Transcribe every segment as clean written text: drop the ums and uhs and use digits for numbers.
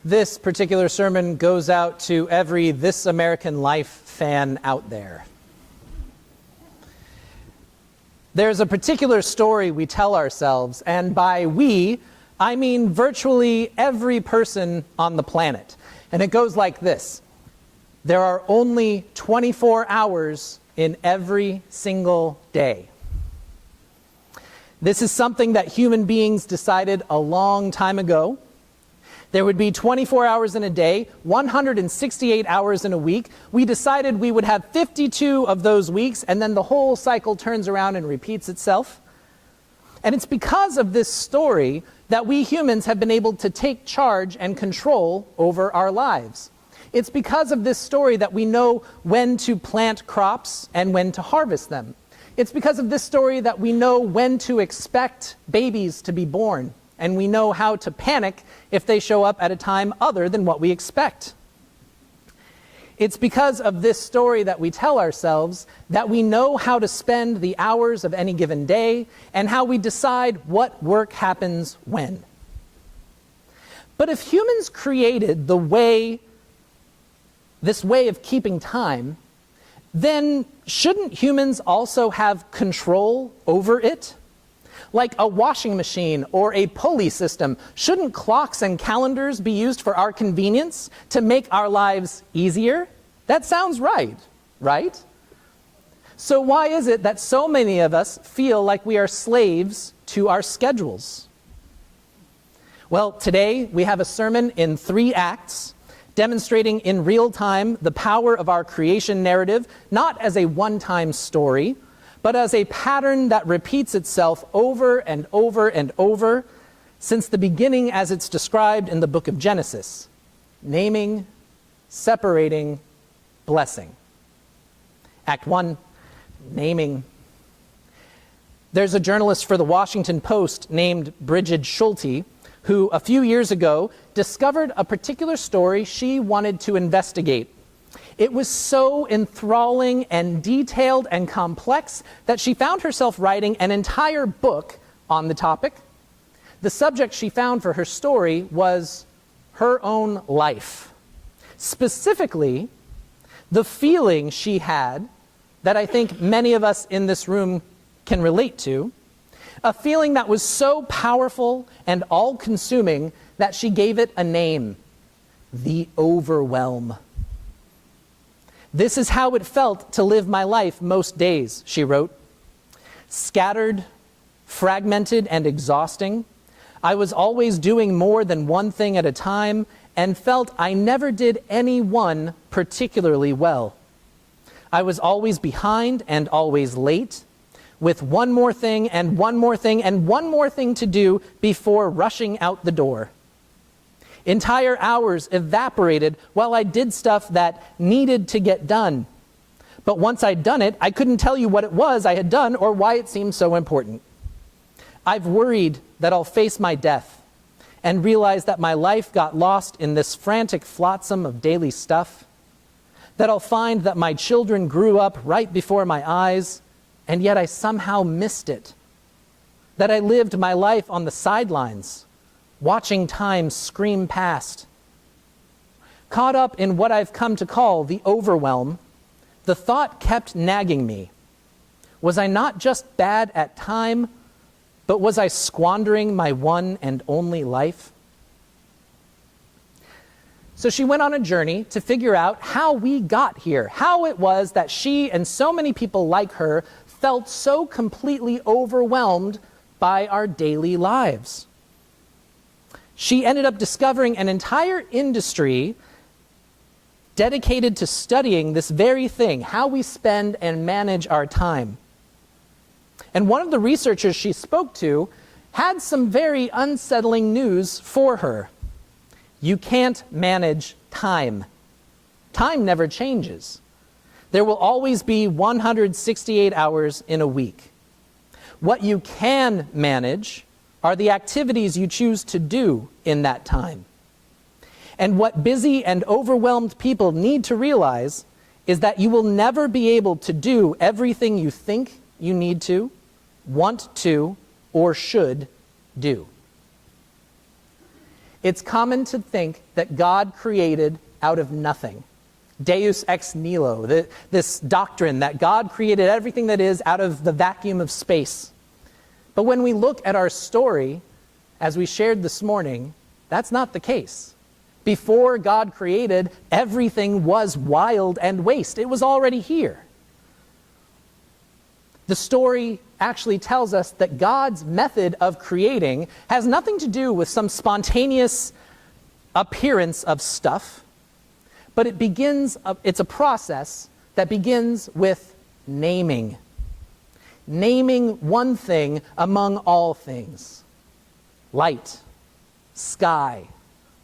This particular sermon goes out to every This American Life fan out there. There's a particular story we tell ourselves, and by we, I mean virtually every person on the planet. And it goes like this. There are only 24 hours in every single day. This is something that human beings decided a long time ago. There would be 24 hours in a day, 168 hours in a week. We decided we would have 52 of those weeks, and then the whole cycle turns around and repeats itself. And it's because of this story that we humans have been able to take charge and control over our lives. It's because of this story that we know when to plant crops and when to harvest them. It's because of this story that we know when to expect babies to be born, and we know how to panic if they show up at a time other than what we expect. It's because of this story that we tell ourselves that we know how to spend the hours of any given day and how we decide what work happens when. But if humans created this way of keeping time, then shouldn't humans also have control over it? Like a washing machine or a pulley system, shouldn't clocks and calendars be used for our convenience to make our lives easier? That sounds right, right? So why is it that so many of us feel like we are slaves to our schedules? Well, today we have a sermon in 3 acts demonstrating in real time the power of our creation narrative, not as a one-time story, but as a pattern that repeats itself over and over and over since the beginning as it's described in the book of Genesis. Naming, separating, blessing. Act 1, naming. There's a journalist for the Washington Post named Bridget Schulte who a few years ago discovered a particular story she wanted to investigate. It was so enthralling and detailed and complex that she found herself writing an entire book on the topic. The subject she found for her story was her own life. Specifically, the feeling she had that I think many of us in this room can relate to, a feeling that was so powerful and all-consuming that she gave it a name: the overwhelm. This is how it felt to live my life most days, she wrote. Scattered, fragmented, and exhausting, I was always doing more than one thing at a time and felt I never did any one particularly well. I was always behind and always late, with one more thing and one more thing and one more thing to do before rushing out the door. Entire hours evaporated while I did stuff that needed to get done. But once I'd done it, I couldn't tell you what it was I had done or why it seemed so important. I've worried that I'll face my death and realize that my life got lost in this frantic flotsam of daily stuff, that I'll find that my children grew up right before my eyes, and yet I somehow missed it, that I lived my life on the sidelines, watching time scream past. Caught up in what I've come to call the overwhelm, the thought kept nagging me. Was I not just bad at time, but was I squandering my one and only life? So she went on a journey to figure out how we got here, how it was that she and so many people like her felt so completely overwhelmed by our daily lives. She ended up discovering an entire industry dedicated to studying this very thing, how we spend and manage our time. And one of the researchers she spoke to had some very unsettling news for her. You can't manage time. Time never changes. There will always be 168 hours in a week. What you can manage are the activities you choose to do in that time. And what busy and overwhelmed people need to realize is that you will never be able to do everything you think you need to, want to, or should do. It's common to think that God created out of nothing. Deus ex nihilo, this doctrine that God created everything that is out of the vacuum of space. But when we look at our story, as we shared this morning, that's not the case. Before God created, everything was wild and waste. It was already here. The story actually tells us that God's method of creating has nothing to do with some spontaneous appearance of stuff, but it's a process that begins with naming. Naming one thing among all things. Light, sky,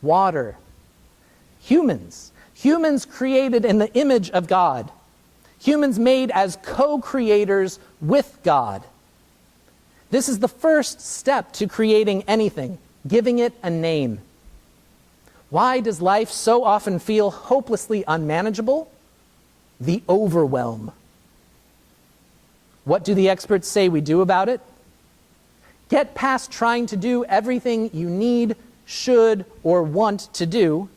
water, humans. Humans created in the image of God. Humans made as co-creators with God. This is the first step to creating anything, giving it a name. Why does life so often feel hopelessly unmanageable? The overwhelm. What do the experts say we do about it? Get past trying to do everything you need, should, or want to do,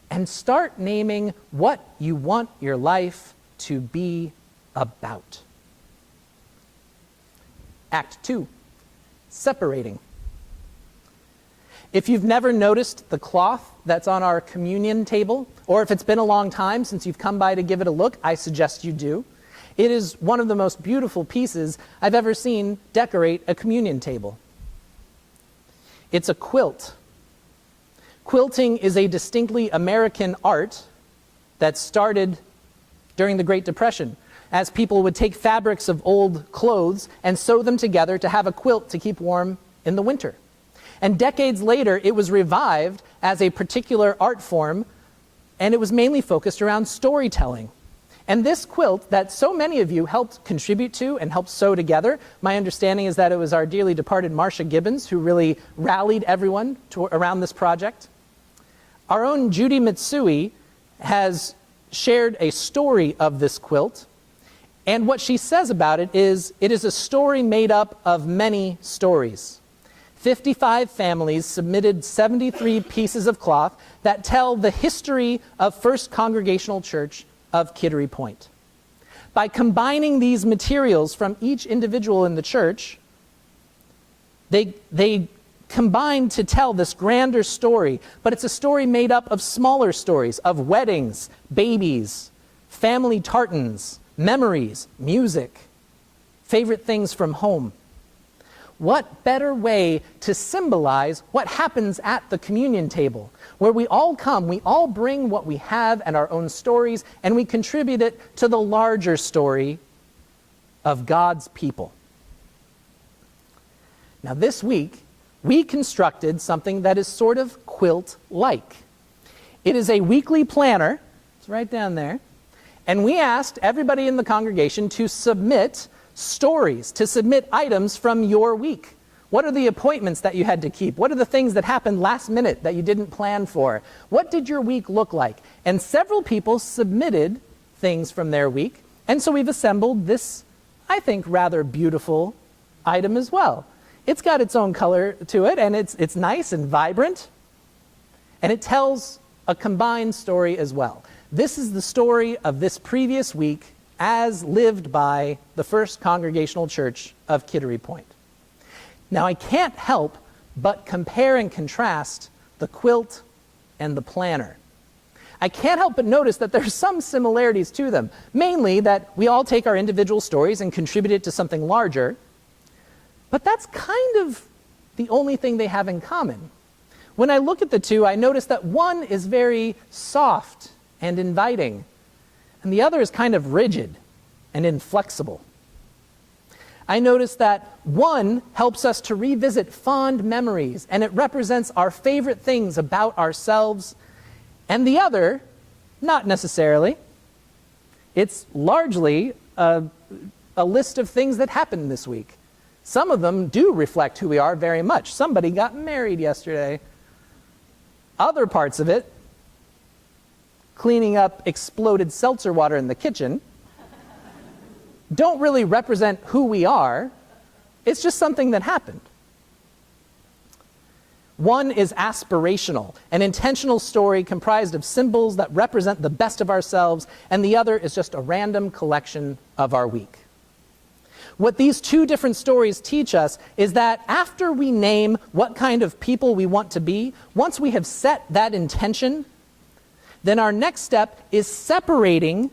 and start naming what you want your life to be about. Act 2, separating. If you've never noticed the cloth that's on our communion table, or if it's been a long time since you've come by to give it a look, I suggest you do. It is one of the most beautiful pieces I've ever seen decorate a communion table. It's a quilt. Quilting is a distinctly American art that started during the Great Depression, as people would take fabrics of old clothes and sew them together to have a quilt to keep warm in the winter. And decades later, it was revived as a particular art form, and it was mainly focused around storytelling. And this quilt that so many of you helped contribute to and helped sew together, my understanding is that it was our dearly departed Marcia Gibbons who really rallied everyone around this project. Our own Judy Mitsui has shared a story of this quilt, and what she says about it is a story made up of many stories. 55 families submitted 73 pieces of cloth that tell the history of First Congregational Church of Kittery Point. By combining these materials from each individual in the church, they combine to tell this grander story, but it's a story made up of smaller stories, of weddings, babies, family tartans, memories, music, favorite things from home. What better way to symbolize what happens at the communion table, where we all come, we all bring what we have and our own stories, and we contribute it to the larger story of God's people. Now this week, we constructed something that is sort of quilt-like. It is a weekly planner, it's right down there, and we asked everybody in the congregation to submit stories, to submit items from your week. What are the appointments that you had to keep? What are the things that happened last minute that you didn't plan for? What did your week look like? And several people submitted things from their week, and so we've assembled this, I think, rather beautiful item as well. It's got its own color to it, and it's nice and vibrant, and it tells a combined story as well. This is the story of this previous week as lived by the First Congregational Church of Kittery Point. Now, I can't help but compare and contrast the quilt and the planner. I can't help but notice that there's some similarities to them, mainly that we all take our individual stories and contribute it to something larger, but that's kind of the only thing they have in common. When I look at the two, I notice that one is very soft and inviting, and the other is kind of rigid and inflexible. I notice that one helps us to revisit fond memories, and it represents our favorite things about ourselves, and the other, not necessarily. It's largely a list of things that happened this week. Some of them do reflect who we are very much. Somebody got married yesterday. Other parts of it, cleaning up exploded seltzer water in the kitchen, don't really represent who we are. It's just something that happened. One is aspirational, an intentional story comprised of symbols that represent the best of ourselves, and the other is just a random collection of our week. What these two different stories teach us is that after we name what kind of people we want to be, once we have set that intention, then our next step is separating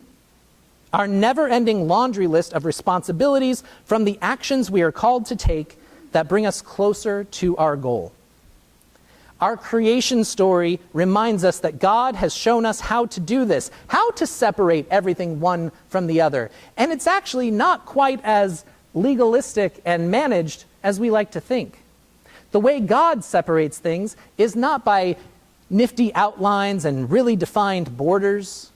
our never-ending laundry list of responsibilities from the actions we are called to take that bring us closer to our goal. Our creation story reminds us that God has shown us how to do this, how to separate everything one from the other. And it's actually not quite as legalistic and managed as we like to think. The way God separates things is not by nifty outlines and really defined borders.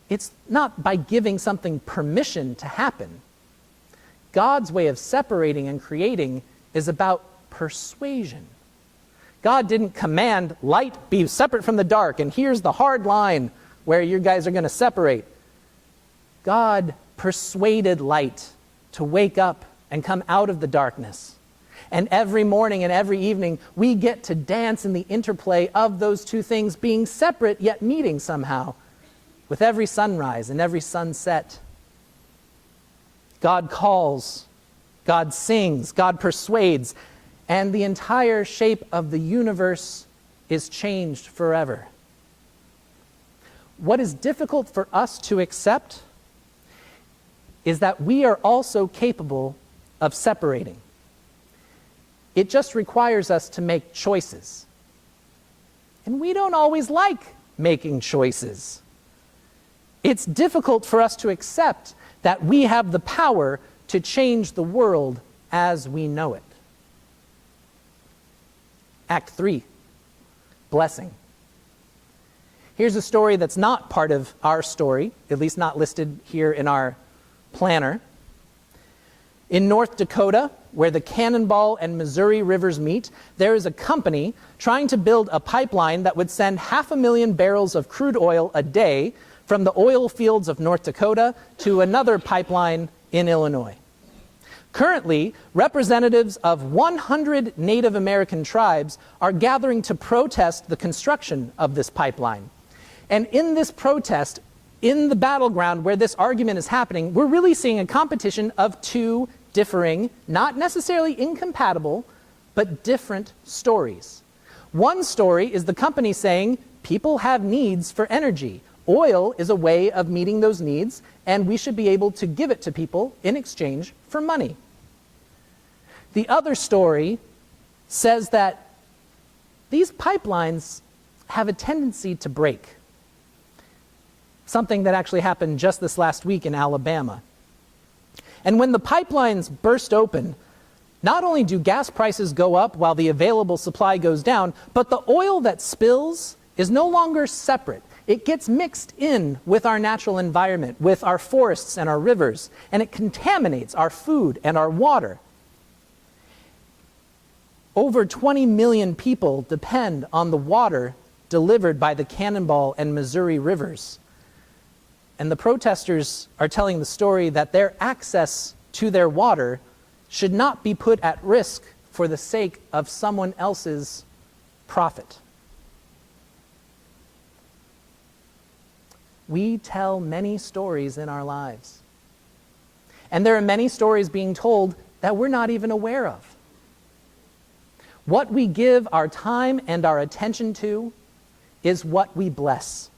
It's not by giving something permission to happen. God's way of separating and creating is about persuasion. God didn't command light be separate from the dark, and here's the hard line where you guys are going to separate. God persuaded light to wake up and come out of the darkness. And every morning and every evening, we get to dance in the interplay of those two things being separate yet meeting somehow, with every sunrise and every sunset. God calls, God sings, God persuades, and the entire shape of the universe is changed forever. What is difficult for us to accept is that we are also capable of separating. It just requires us to make choices. And we don't always like making choices. It's difficult for us to accept that we have the power to change the world as we know it. Act 3, blessing. Here's a story that's not part of our story, at least not listed here in our planner. In North Dakota, where the Cannonball and Missouri rivers meet, there is a company trying to build a pipeline that would send 500,000 barrels of crude oil a day from the oil fields of North Dakota to another pipeline in Illinois. Currently, representatives of 100 Native American tribes are gathering to protest the construction of this pipeline. And in this protest, in the battleground where this argument is happening, we're really seeing a competition of two differing, not necessarily incompatible, but different stories. One story is the company saying people have needs for energy. Oil is a way of meeting those needs, and we should be able to give it to people in exchange for money. The other story says that these pipelines have a tendency to break. Something that actually happened just this last week in Alabama. And when the pipelines burst open, not only do gas prices go up while the available supply goes down, but the oil that spills is no longer separate. It gets mixed in with our natural environment, with our forests and our rivers, and it contaminates our food and our water. Over 20 million people depend on the water delivered by the Cannonball and Missouri rivers. And the protesters are telling the story that their access to their water should not be put at risk for the sake of someone else's profit. We tell many stories in our lives. And there are many stories being told that we're not even aware of. What we give our time and our attention to is what we bless.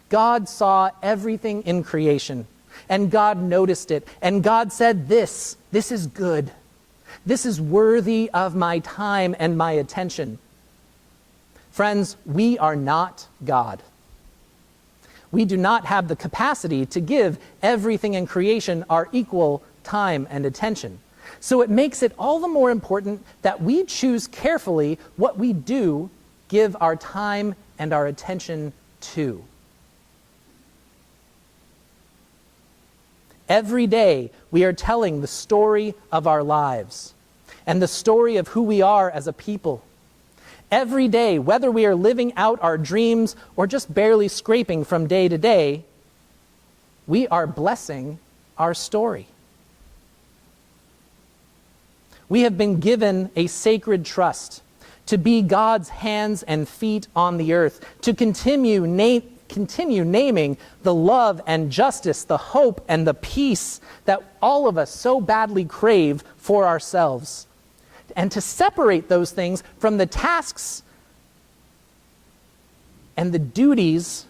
God saw everything in creation, and God noticed it, and God said, this is good. This is worthy of my time and my attention. Friends, we are not God. We do not have the capacity to give everything in creation our equal time and attention. So it makes it all the more important that we choose carefully what we do give our time and our attention to. Every day, we are telling the story of our lives and the story of who we are as a people. Every day, whether we are living out our dreams or just barely scraping from day to day, we are blessing our story. We have been given a sacred trust to be God's hands and feet on the earth, to continue naming the love and justice, the hope and the peace that all of us so badly crave for ourselves, and to separate those things from the tasks and the duties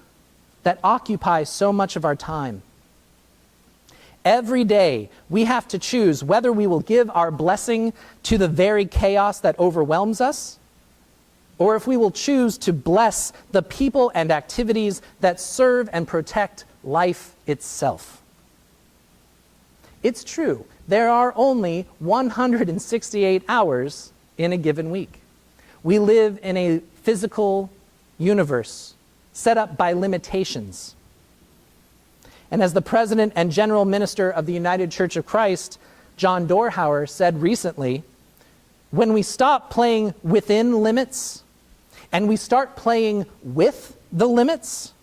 that occupy so much of our time. Every day, we have to choose whether we will give our blessing to the very chaos that overwhelms us, or if we will choose to bless the people and activities that serve and protect life itself. It's true, there are only 168 hours in a given week. We live in a physical universe set up by limitations. And as the President and General Minister of the United Church of Christ, John Dorhauer, said recently, when we stop playing within limits and we start playing with the limits,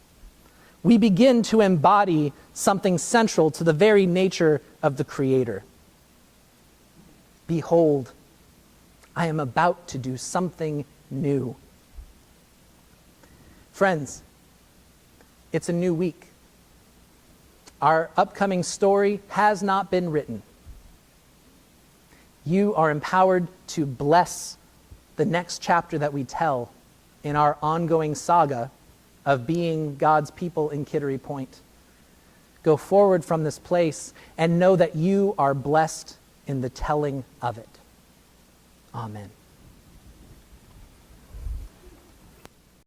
we begin to embody something central to the very nature of the Creator. Behold, I am about to do something new. Friends, it's a new week. Our upcoming story has not been written. You are empowered to bless the next chapter that we tell in our ongoing saga of being God's people in Kittery Point. Go forward from this place and know that you are blessed in the telling of it. Amen.